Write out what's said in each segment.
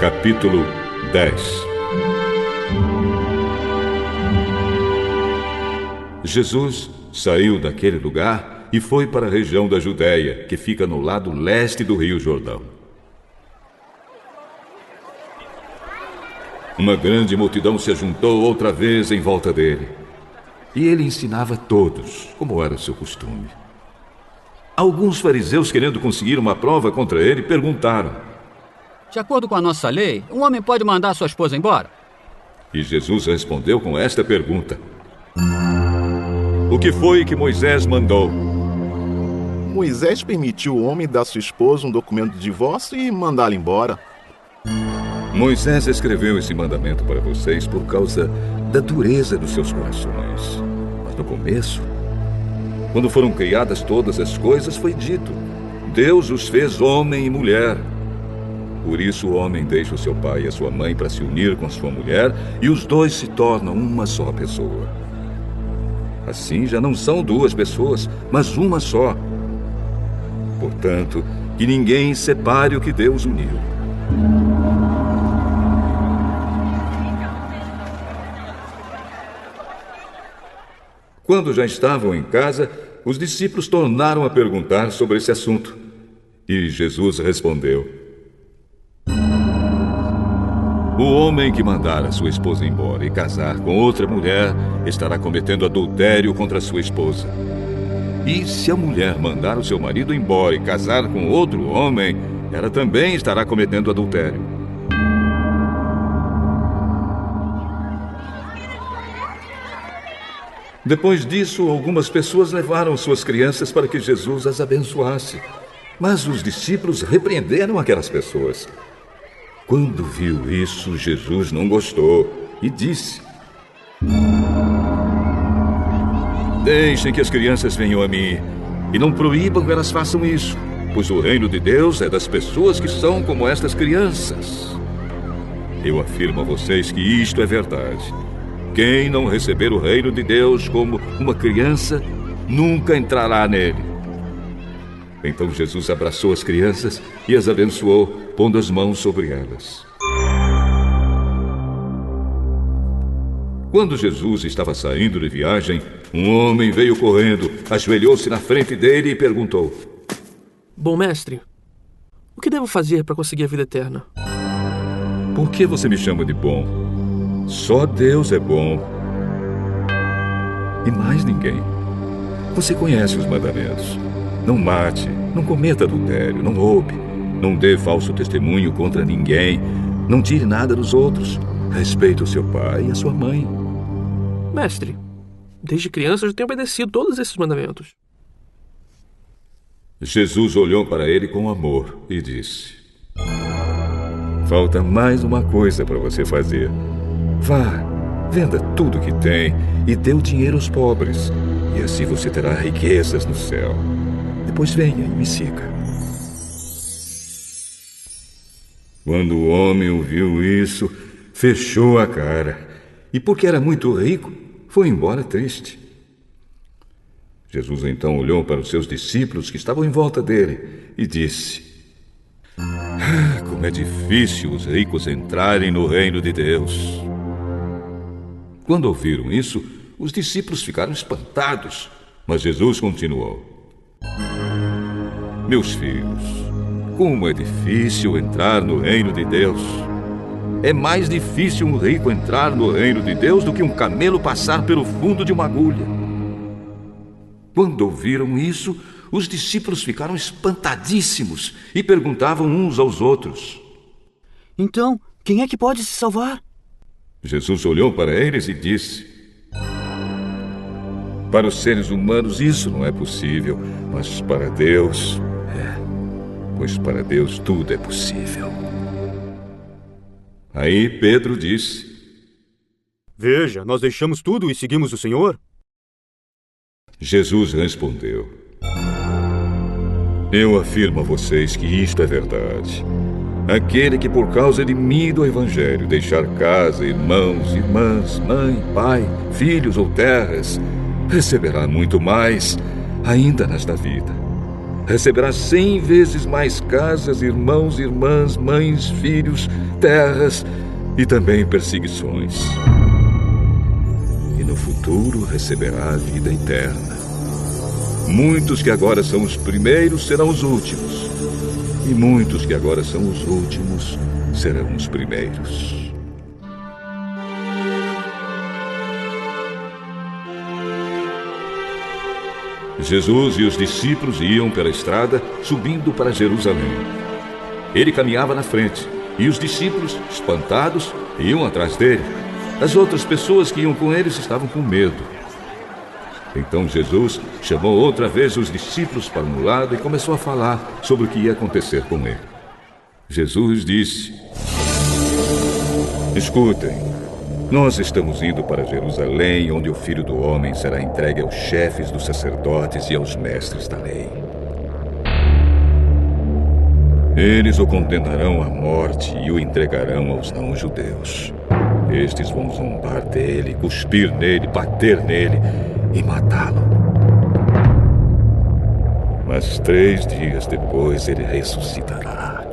Capítulo 10. Jesus saiu daquele lugar e foi para a região da Judéia, que fica no lado leste do Rio Jordão. Uma grande multidão se ajuntou outra vez em volta dele, e ele ensinava a todos, como era seu costume. Alguns fariseus, querendo conseguir uma prova contra ele, perguntaram: de acordo com a nossa lei, um homem pode mandar sua esposa embora? E Jesus respondeu com esta pergunta: o que foi que Moisés mandou? Moisés permitiu o homem dar à sua esposa um documento de divórcio e mandá-la embora. Moisés escreveu esse mandamento para vocês por causa da dureza dos seus corações. Mas no começo, quando foram criadas todas as coisas, foi dito: Deus os fez homem e mulher. Por isso o homem deixa o seu pai e a sua mãe para se unir com sua mulher, e os dois se tornam uma só pessoa. Assim já não são duas pessoas, mas uma só. Portanto, que ninguém separe o que Deus uniu. Quando já estavam em casa, os discípulos tornaram a perguntar sobre esse assunto. E Jesus respondeu: o homem que mandar a sua esposa embora e casar com outra mulher estará cometendo adultério contra a sua esposa. E se a mulher mandar o seu marido embora e casar com outro homem, ela também estará cometendo adultério. Depois disso, algumas pessoas levaram suas crianças para que Jesus as abençoasse. Mas os discípulos repreenderam aquelas pessoas. Quando viu isso, Jesus não gostou e disse: deixem que as crianças venham a mim e não proíbam que elas façam isso, pois o reino de Deus é das pessoas que são como estas crianças. Eu afirmo a vocês que isto é verdade. Quem não receber o reino de Deus como uma criança, nunca entrará nele. Então Jesus abraçou as crianças e as abençoou, pondo as mãos sobre elas. Quando Jesus estava saindo de viagem, um homem veio correndo, ajoelhou-se na frente dele e perguntou: bom mestre, o que devo fazer para conseguir a vida eterna? Por que você me chama de bom? Só Deus é bom. E mais ninguém. Você conhece os mandamentos: não mate, não cometa adultério, não roube, não dê falso testemunho contra ninguém, não tire nada dos outros, respeite o seu pai e a sua mãe. Mestre, desde criança eu já tenho obedecido todos esses mandamentos. Jesus olhou para ele com amor e disse: falta mais uma coisa para você fazer. Vá, venda tudo que tem e dê o dinheiro aos pobres, e assim você terá riquezas no céu. Depois venha e me siga. Quando o homem ouviu isso, fechou a cara, e porque era muito rico, foi embora triste. Jesus então olhou para os seus discípulos que estavam em volta dele e disse: como é difícil os ricos entrarem no reino de Deus. Quando ouviram isso, os discípulos ficaram espantados, mas Jesus continuou: meus filhos, como é difícil entrar no reino de Deus. É mais difícil um rico entrar no reino de Deus do que um camelo passar pelo fundo de uma agulha. Quando ouviram isso, os discípulos ficaram espantadíssimos e perguntavam uns aos outros: então, quem é que pode se salvar? Jesus olhou para eles e disse: para os seres humanos isso não é possível, mas para Deus pois para Deus tudo é possível. Aí Pedro disse: veja, nós deixamos tudo e seguimos o Senhor. Jesus respondeu: eu afirmo a vocês que isto é verdade. Aquele que por causa de mim e do Evangelho deixar casa, irmãos, irmãs, mãe, pai, filhos ou terras, receberá muito mais ainda nesta vida. Receberá 100 vezes mais casas, irmãos, irmãs, mães, filhos, terras e também perseguições. E no futuro receberá a vida eterna. Muitos que agora são os primeiros serão os últimos. E muitos que agora são os últimos serão os primeiros. Jesus e os discípulos iam pela estrada, subindo para Jerusalém. Ele caminhava na frente, e os discípulos, espantados, iam atrás dele. As outras pessoas que iam com eles estavam com medo. Então Jesus chamou outra vez os discípulos para um lado e começou a falar sobre o que ia acontecer com ele. Jesus disse: Escutem, nós estamos indo para Jerusalém, onde o Filho do Homem será entregue aos chefes dos sacerdotes e aos mestres da lei. Eles o condenarão à morte e o entregarão aos não-judeus. Estes vão zombar dele, cuspir nele, bater nele e matá-lo. Mas 3 dias depois ele ressuscitará.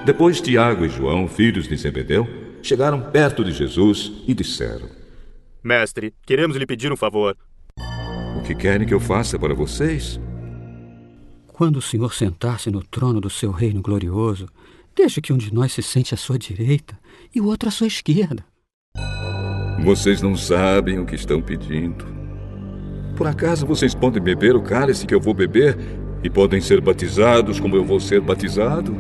Depois Tiago e João, filhos de Zebedeu, chegaram perto de Jesus e disseram: Mestre, queremos lhe pedir um favor. O que querem que eu faça para vocês? Quando o Senhor sentar-se no trono do seu reino glorioso, deixe que um de nós se sente à sua direita e o outro à sua esquerda. Vocês não sabem o que estão pedindo. Por acaso vocês podem beber o cálice que eu vou beber e podem ser batizados como eu vou ser batizado?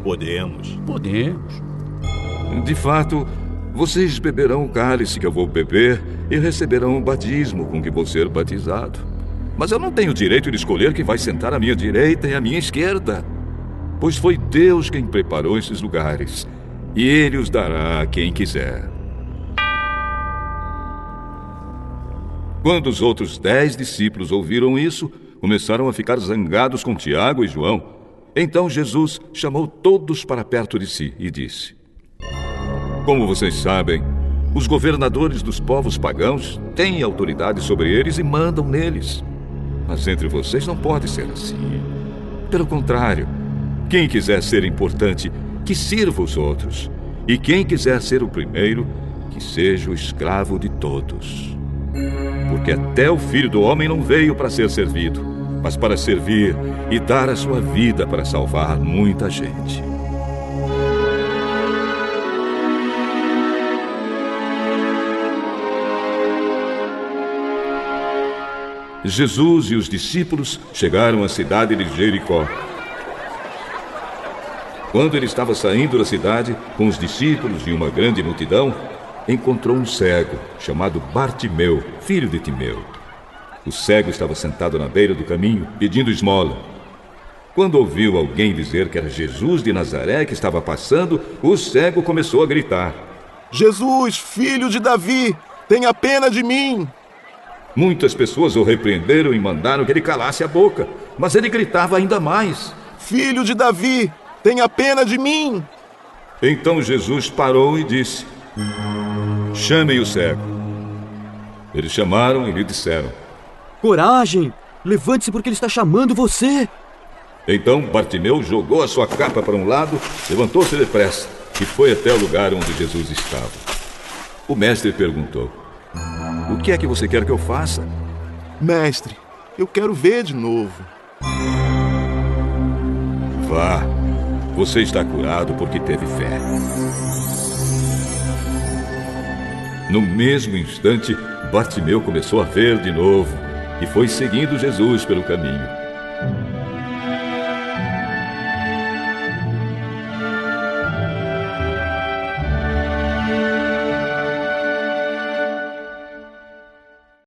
Podemos. Podemos. De fato, vocês beberão o cálice que eu vou beber e receberão o batismo com que vou ser batizado. Mas eu não tenho o direito de escolher quem vai sentar à minha direita e à minha esquerda. Pois foi Deus quem preparou esses lugares, e Ele os dará a quem quiser. Quando os outros 10 discípulos ouviram isso, começaram a ficar zangados com Tiago e João. Então Jesus chamou todos para perto de si e disse: Como vocês sabem, os governadores dos povos pagãos têm autoridade sobre eles e mandam neles. Mas entre vocês não pode ser assim. Pelo contrário, quem quiser ser importante, que sirva os outros. E quem quiser ser o primeiro, que seja o escravo de todos. Porque até o Filho do Homem não veio para ser servido, mas para servir e dar a sua vida para salvar muita gente. Jesus e os discípulos chegaram à cidade de Jericó. Quando ele estava saindo da cidade, com os discípulos e uma grande multidão, encontrou um cego, chamado Bartimeu, filho de Timeu. O cego estava sentado na beira do caminho, pedindo esmola. Quando ouviu alguém dizer que era Jesus de Nazaré que estava passando, o cego começou a gritar: Jesus, filho de Davi, tenha pena de mim! Muitas pessoas o repreenderam e mandaram que ele calasse a boca, mas ele gritava ainda mais: Filho de Davi, tenha pena de mim! Então Jesus parou e disse: Chamem o cego. Eles chamaram e lhe disseram: Coragem! Levante-se porque ele está chamando você! Então Bartimeu jogou a sua capa para um lado, levantou-se depressa e foi até o lugar onde Jesus estava. O mestre perguntou: O que é que você quer que eu faça? Mestre, eu quero ver de novo. Vá, você está curado porque teve fé. No mesmo instante, Bartimeu começou a ver de novo e foi seguindo Jesus pelo caminho.